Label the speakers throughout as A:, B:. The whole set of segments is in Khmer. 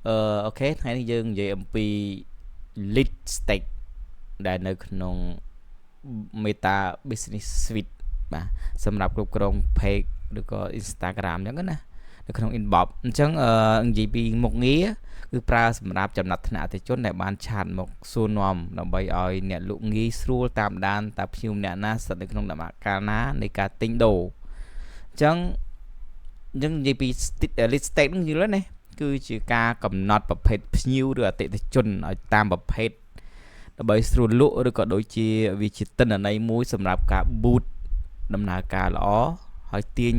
A: អូខេថ្ងៃនេះយើងនិយាយអំពី lead stake ដែលនៅក្នុង Meta Business Suite បាទសម្រាប់គ្រប់គ្រង page ឬក៏ Instagram អញ្ចឹងណានៅក្នុង inbox អញ្ចឹងនិយាយពីមុខងារគឺប្រើសម្រាប់ចំណាត់ថ្នាក់អតិថិជនដែលបានឆាតមកសួរនាំដើម្បីឲ្យអ្នកលក់ងាយស្រួលតាមដានតើភ្ញៀវអ្នកណាស្ថិតនៅក្នុងដំណាក់កាលណានៃការទិញដូរអញ្ចឹងនិយាយពី lead stake នឹងយល់ទេណាគឺជាការកំណត់ប្រភេទភ្ញៀវឬអតិថិជនឲ្យតាមប្រភេទដើម្បីស្រួលលក់ឬក៏ដូចជាវាជាទិន្នន័យមួយសម្រាប់ការ boot ដំណើរការល្អហើយទាញ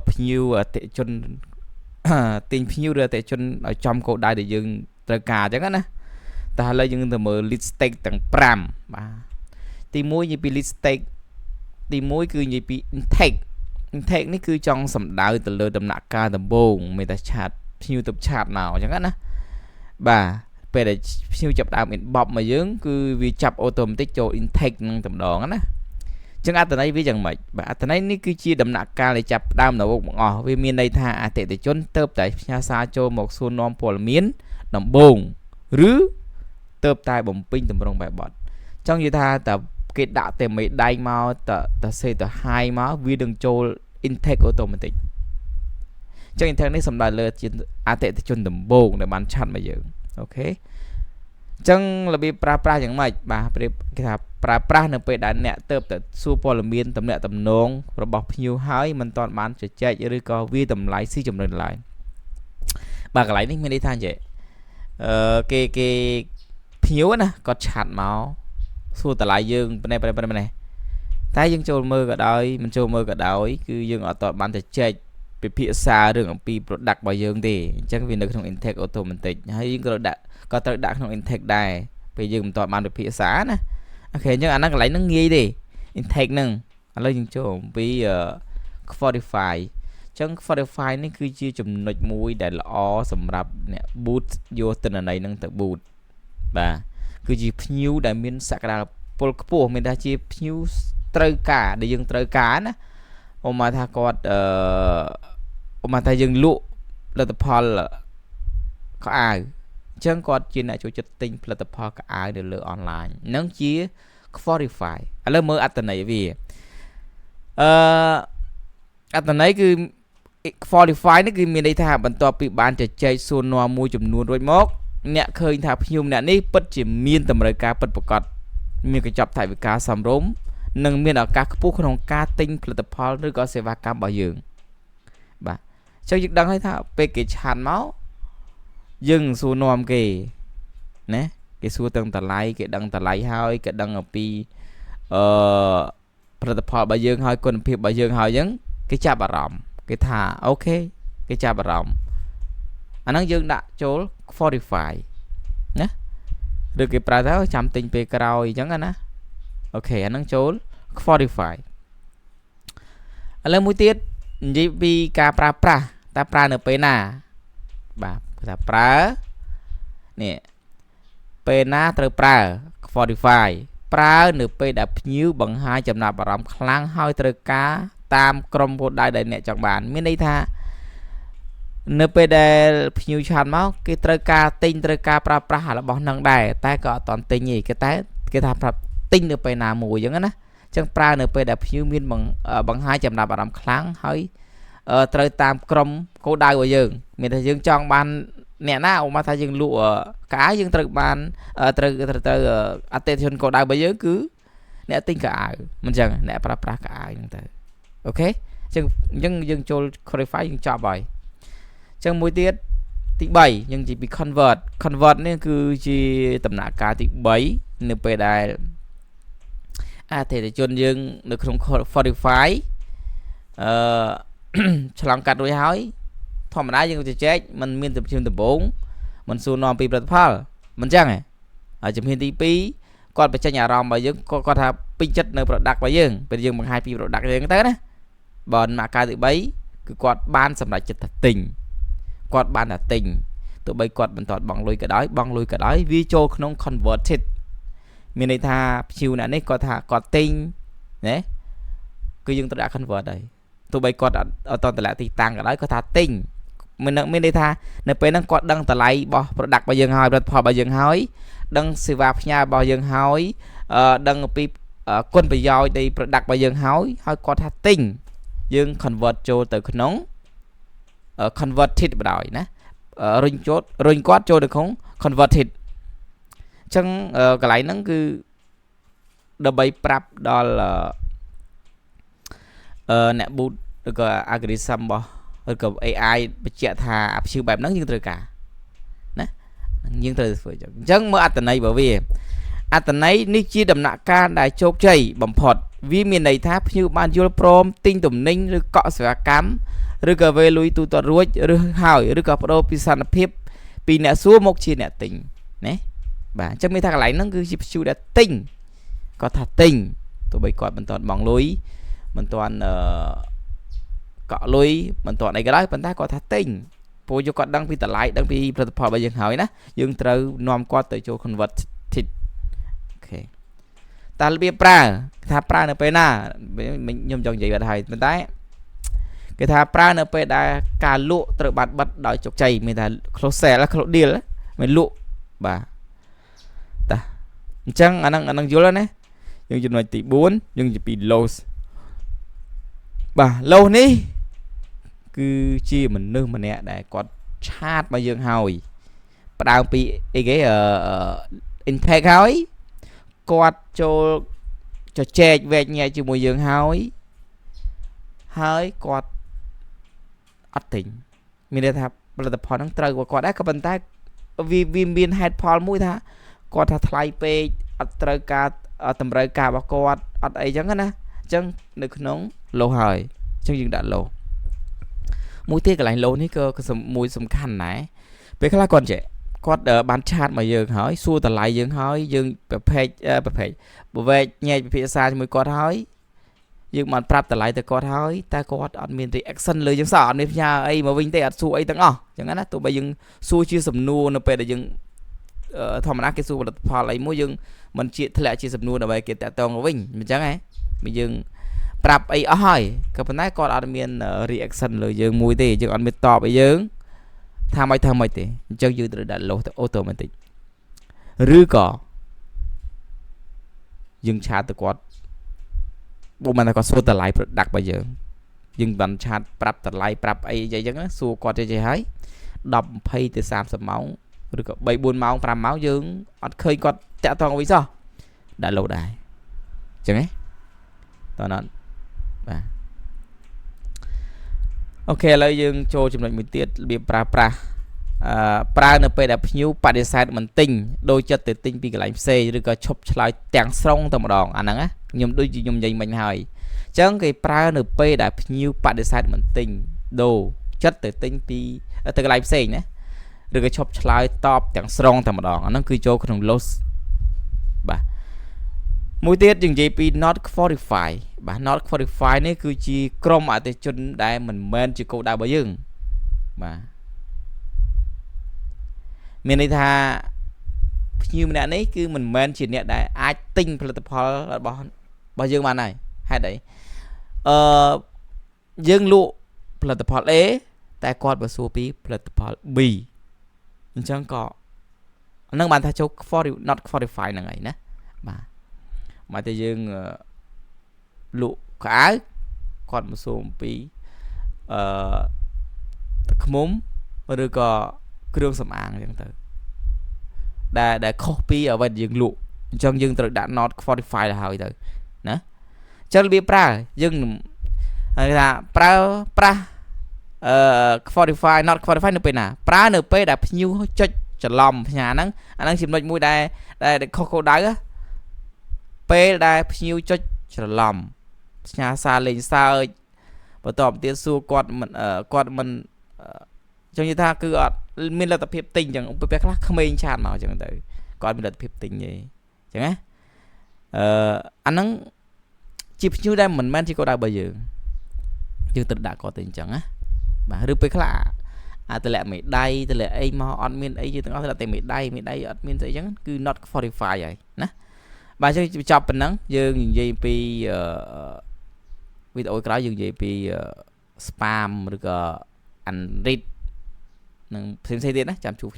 A: ភ្ញៀវអតិថិជនទាញភ្ញៀវឬអតិថិជនឲ្យចំគោលដៅដែលយើងត្រូវការអញ្ចឹងណាតែឥឡូវយើងទៅមើល lead stake ទាំង5បាទទី1និយាយពី lead stake ទី1គឺនិយាយពី intake នេះគឺចង់សំដៅទៅលើដំណាក់កាលដំបូងមានតែឆាតភ្ញៀវទៅឆាតមកអញ្ចឹងណាបាទពេលដែលភ្ញៀវចាប់ដើម inbox មកយើងគឺវាចាប់ automatic ចូល intake នឹងតែម្ដងណាអញ្ចឹងអត្ថន័យវាយ៉ាងម៉េចបាទអត្ថន័យនេះគឺជាដំណាក់កាលដែលចាប់ដើមនៅមុខបង្អស់វាមានន័យថាអតិថិជនទៅតែផ្ញើសារចូលមកសួរនាំព័ត៌មានដំបូងឬទៅតែបំពេញតម្រងបែបបទចង់និយាយថាតើគេដាក់តែមេដៃមកតើសេទៅ high មកវានឹងចូល intake automatic ចឹង intake នេះសំដៅលើជាអតិថិជនដំបូងដែលបានឆាត់មកយើងអូខេចឹងរបៀបប្រើប្រាស់យ៉ាងម៉េចបាទគេថាប្រើប្រាស់នៅពេលដែលអ្នកទៅតែសួរព័ត៌មានតំណាក់តំណងរបស់ភ្ញៀវហើយមិនទាន់បានជជែកឬក៏វាតម្លៃស៊ីចំណេញឡើយបាទកន្លែងនេះមានន័យថាអញ្ចឹងគេភ្ញៀវណាគាត់ឆាត់មកសួរតម្លៃយើងប៉ុណ្ណេះតែយើងចូលមើលក៏ដោយមិនចូលមើលក៏ដោយគឺយើងអត់តបានជជែកពិភាក្សារឿងអំពី product របស់យើងទេអញ្ចឹងវានៅក្នុង intake automatic ហើយយើងក៏ត្រូវដាក់ក្នុង intake ដែរពេលយើងមិនទាន់បានពិភាក្សាណាអូខេអញ្ចឹងអាហ្នឹងកន្លែងហ្នឹងងាយទេ intake ហ្នឹងឥឡូវយើងចូលអំពី Qualify អញ្ចឹង Qualify នេះគឺជាចំណុចមួយដែលល្អសម្រាប់អ្នក boot យកទិន្នន័យហ្នឹងទៅ boot បាទគឺជាភ្ញៀវដែលមានសក្តានុពលខ្ពស់មានថាជាភ្ញៀវត្រូវការដែលយើងត្រូវការណាឧបមាថាគាត់ឧបមាថាយើងលក់ផលិតផលខោអាវអញ្ចឹងគាត់ជាអ្នកចូលចិត្តទិញផលិតផលខោអាវនៅលើអនឡាញហ្នឹងជា Qualify ឥឡូវមើលអត្ថន័យវាអត្ថន័យគឺ Qualify នេះគឺមានន័យថាបន្ទាប់ពីបានជជែកសួរនាំមួយចំនួនរួចមកអ្នកឃើញថាភ្ញៀវអ្នកនេះពិតជាមានតម្រូវការពិតប្រាកដមានកញ្ចប់ថវិកាសមរម្យនិងមានឱកាសខ្ពស់ក្នុងការទិញផលិតផលឬក៏សេវាកម្មរបស់យើងបាទអញ្ចឹងយើងដឹងហើយថាពេលគេឆានមកយើងសួរនាំគេណាគេសួរទាំងតម្លៃគេដឹងតម្លៃហើយគេដឹងអំពីផលិតផលរបស់យើងហើយគុណភាពរបស់យើងហើយអញ្ចឹងគេចាប់អារម្មណ៍គេថាអូខេគេចាប់អារម្មណ៍អាហ្នឹងយើងដាក់ចូល Qualify ណាឬគេប្រើថាចាំទិញពេលក្រោយអញ្ចឹងណាអូខេអាហ្នឹងចូល Qualify ឥឡូវមួយទៀតនិយាយពីការប្រើប្រាស់តើប្រើនៅពេលណាបាទគេថាប្រើនេះពេលណាត្រូវប្រើ Qualify ប្រើនៅពេលដែលភ្ញៀវបង្ហាញចំណាប់អារម្មណ៍ខ្លាំងហើយត្រូវការតាមក្រុមគោលដៅដែលអ្នកចង់បានមានន័យថានៅពេលដែលភ្ញៀវឆាតមកគេត្រូវការទិញត្រូវការប្រើប្រាស់របស់ហ្នឹងដែរតែក៏អត់តន់ទិញទេគេថាប្រាប់ទិញនៅពេលណាមួយអញ្ចឹងណាអញ្ចឹងប្រើនៅពេលដែលភ្ញៀវមានបង្ហាញចំណាប់អារម្មណ៍ខ្លាំងហើយត្រូវតាមក្រុមគោលដៅរបស់យើងមានថាយើងចង់បានអ្នកណាឧបមាថាយើងលក់កៅអៅយើងត្រូវបានត្រូវអតិថិជនគោលដៅរបស់យើងគឺអ្នកទិញកៅអៅមិនអញ្ចឹងអ្នកប្រើប្រាស់កៅអៅហ្នឹងទៅអូខេអញ្ចឹងយើងចូល Qualify យើងចប់ហើយអញ្ចឹងមួយទៀតទី3យើងនិយាយពី convert នេះគឺជាដំណាក់កាលទី3នៅពេលដែលអតិថិជនយើងនៅក្នុង Qualify ឆ្លងកាត់រួចហើយធម្មតាយើងជជែកมันមានជំហានដំបូងมันសួរនាំពីផលិតផលមិនចឹងទេហើយជំហានទី2គាត់បញ្ចេញអារម្មណ៍របស់យើងគាត់ថាពេញចិត្តនៅ product របស់យើងពេលយើងបង្ហាញពី product យើងទៅណាបើដំណាក់កាលទី3គឺគាត់បានសម្រេចចិត្តថាទិញគាត់បានថាទិញទោះបីគាត់មិនទាន់បង់លុយក៏ដោយវាចូលក្នុង converted មានន័យថាភ្ញៀវអ្នកនេះគាត់ថាគាត់ទិញណាគឺយើងត្រូវដាក់ convert ហើយទោះបីគាត់អត់តតម្លាក់ទីតាំងក៏ដោយគាត់ថាទិញ មានន័យថានៅពេលហ្នឹងគាត់ដឹងតម្លៃរបស់ product របស់យើងហើយផលិតផលរបស់យើងហើយដឹងសេវាផ្ញើរបស់យើងហើយដឹងពីគុណប្រយោជន៍នៃ product របស់យើងហើយគាត់ថាទិញយើង convert ចូលទៅក្នុង converted បណ្ដោយណារុញគាត់ចូលទៅក្នុង converted អញ្ចឹងកន្លែងហ្នឹងគឺដើម្បីប្រាប់ដល់អ្នក boot ឬក៏ algorithm របស់ឬក៏ AI បញ្ជាក់ថាអាព្យាបែបហ្នឹងយើងត្រូវការណាយើងត្រូវធ្វើអញ្ចឹងមើលអត្ថន័យរបស់វាអត្ថន័យនេះជាដំណាក់កាលដែលជោគជ័យបំផុតវាមានន័យថាភ្ញៀវបានយល់ព្រមទិញទំនិញឬកក់សេវាកម្មឬក៏វេលុយទូទាត់រួចឬក៏បដូរពីសន្តិភាពពីអ្នកសួរមកជាអ្នកទិញណាបាទអញ្ចឹងមានថាកន្លែងហ្នឹងគឺជាភ្ញៀវដែលទិញគាត់ថាទិញទោះបីគាត់មិនទាន់បង់លុយមិនទាន់កក់លុយមិនទាន់អីក៏ដោយប៉ុន្តែគាត់ថាទិញព្រោះគាត់ដឹងពីតម្លៃដឹងពីផលិតផលរបស់យើងហើយណាយើងត្រូវនាំគាត់ទៅចូល convert អូខេតែរបៀបប្រើថាប្រើនៅពេលណាខ្ញុំចង់និយាយបាត់ហើយប៉ុន្តែគេថាប្រើនៅពេលដែលការលក់ត្រូវបានបិទដោយជោគជ័យមានថា close sale close deal មិនលក់បាទតាអញ្ចឹងអាហ្នឹងយល់ណាយើងចំណុចទី4យើងជាពី loss បាទ loss នេះគឺជាមនុស្សម្នាក់ដែលគាត់ឆាតមកយើងហើយផ្ដើមពីអីគេimpact ហើយគាត់ចូលជជែកវែកញែកជាមួយយើងហើយគាត់អត់ទិញមានន័យថាផលិតផលហ្នឹងត្រូវគាត់ដែរក៏ប៉ុន្តែវាមានហេតុផលមួយថាគាត់ថាថ្លៃពេកអត់ត្រូវការតម្រូវការរបស់គាត់អត់អីចឹងណាអញ្ចឹងនៅក្នុងលោហើយអញ្ចឹងយើងដាក់លោមួយទៀតកន្លែងលោនេះក៏មួយសំខាន់ដែរពេលខ្លះគាត់បានឆាតមកយើងហើយសួរតម្លៃយើងហើយយើងប្រភេទបវែកញែកពិភាក្សាជាមួយគាត់ហើយយើងបានប្រាប់តម្លៃទៅគាត់ហើយតែគាត់អត់មាន reaction លើយើងសោះអត់មានផ្ញើអីមកវិញទេអត់សួរអីទាំងអស់អញ្ចឹងណាទោះបីយើងសួរជាសំណួរនៅពេលដែលយើងធម្មតាគេសួរផលិតផលអីមួយយើងមិនជាធ្លាក់ជាសំណួរដើម្បីគេតាក់ទងមកវិញអញ្ចឹងហ៎យើងប្រាប់អីអស់ហើយក៏ប៉ុន្តែគាត់អត់មាន reaction លើយើងមួយទេយើងអត់មានតបឲ្យយើងថាមិនទេអញ្ចឹងយើងត្រូវដាក់ loss ទៅ automatic ឬក៏យើងឆាតទៅគាត់បើមិនថាគាត់សួរតម្លៃ product របស់យើងបានឆាតប្រាប់តម្លៃប្រាប់អីអញ្ចឹងសួរគាត់ចេះហើយ10 20ទៅ30ម៉ោងឬក៏3 4ម៉ោង5ម៉ោងយើងអត់ឃើញគាត់តាក់ទងវិញសោះដាក់ loss ដែរអញ្ចឹងហ៎តើណត់បាទអូខេឥឡូវយើងចូលចំណុចមួយទៀតរបៀបប្រើនៅពេលដែលភ្ញៀវបដិសេធមិនទិញដូចចិត្តទៅទិញពីកន្លែងផ្សេងឬក៏ឈប់ឆ្លើយទាំងស្រុងតែម្ដងអាហ្នឹងណាខ្ញុំដូចជាខ្ញុំនិយាយមិញហើយអញ្ចឹងគេប្រើនៅពេលដែលភ្ញៀវបដិសេធមិនទិញដូរចិត្តទៅទិញពីទៅកន្លែងផ្សេងណាឬក៏ឈប់ឆ្លើយតបទាំងស្រុងតែម្ដងអាហ្នឹងគឺចូលក្នុង loss បាទមួយទៀតយើងនិយាយពី not qualify បាទ not qualify នេះគឺជាក្រុមអតិថិជនដែលមិនមែនជាគោលដៅរបស់យើងបាទមានន័យថាភ្ញៀវម្នាក់នេះគឺមិនមែនជាអ្នកដែលអាចទិញផលិតផលរបស់យើងបានហើយហេតុអីយើងលក់ផលិតផល A តែគាត់បើសួរពីផលិតផល B អញ្ចឹងក៏ហ្នឹងបានថាចូល not qualify ហ្នឹងហើយណាបាទមកតែយើងលក់ខោគាត់មកសួរពីទឹកឃ្មុំឬក៏គ្រឿងសម្អាងអញ្ចឹងទៅដែលខុសពីអ្វីដែលយើងលក់អញ្ចឹងយើងត្រូវដាក់ not qualify ទៅហើយទៅណាអញ្ចឹងរបៀបប្រើយើងគេថាប្រើប្រាស់qualify not qualify នៅពេលណាប្រើនៅពេលដែលភ្ញៀវចុចច្រឡំផ្ញើហ្នឹងអាហ្នឹងចំណុចមួយដែលខុសគោលដៅពេលដែលភ្ញៀវចុចច្រឡំផ្ញើសារលេងសើចបន្ទាប់ទៀតសួរគាត់មិនចឹងនិយាយថាគឺអត់មានលទ្ធភាពទិញចឹងពេលខ្លះក្មេងឆាតមកចឹងទៅគាត់មានលទ្ធភាពទិញទេចឹងណាអាហ្នឹងជាភ្ញៀវដែលមិនមែនជាគោលដៅរបស់យើងត្រូវដាក់គាត់ទៅអញ្ចឹងណាបាទឬពេលខ្លះតម្លាក់មេដៃតម្លាក់អីមកអត់មានអីទាំងអស់តម្លាក់តែមេដៃអត់មានស្អីចឹងគឺ not qualify ហើយណាបាទចឹងចប់ប៉ុណ្ណឹងយើងនិយាយពីវីដេអូក្រោយយើងនិយាយពី spam ឬក៏ unread នឹងផ្សេងៗទៀតណាចាំជួប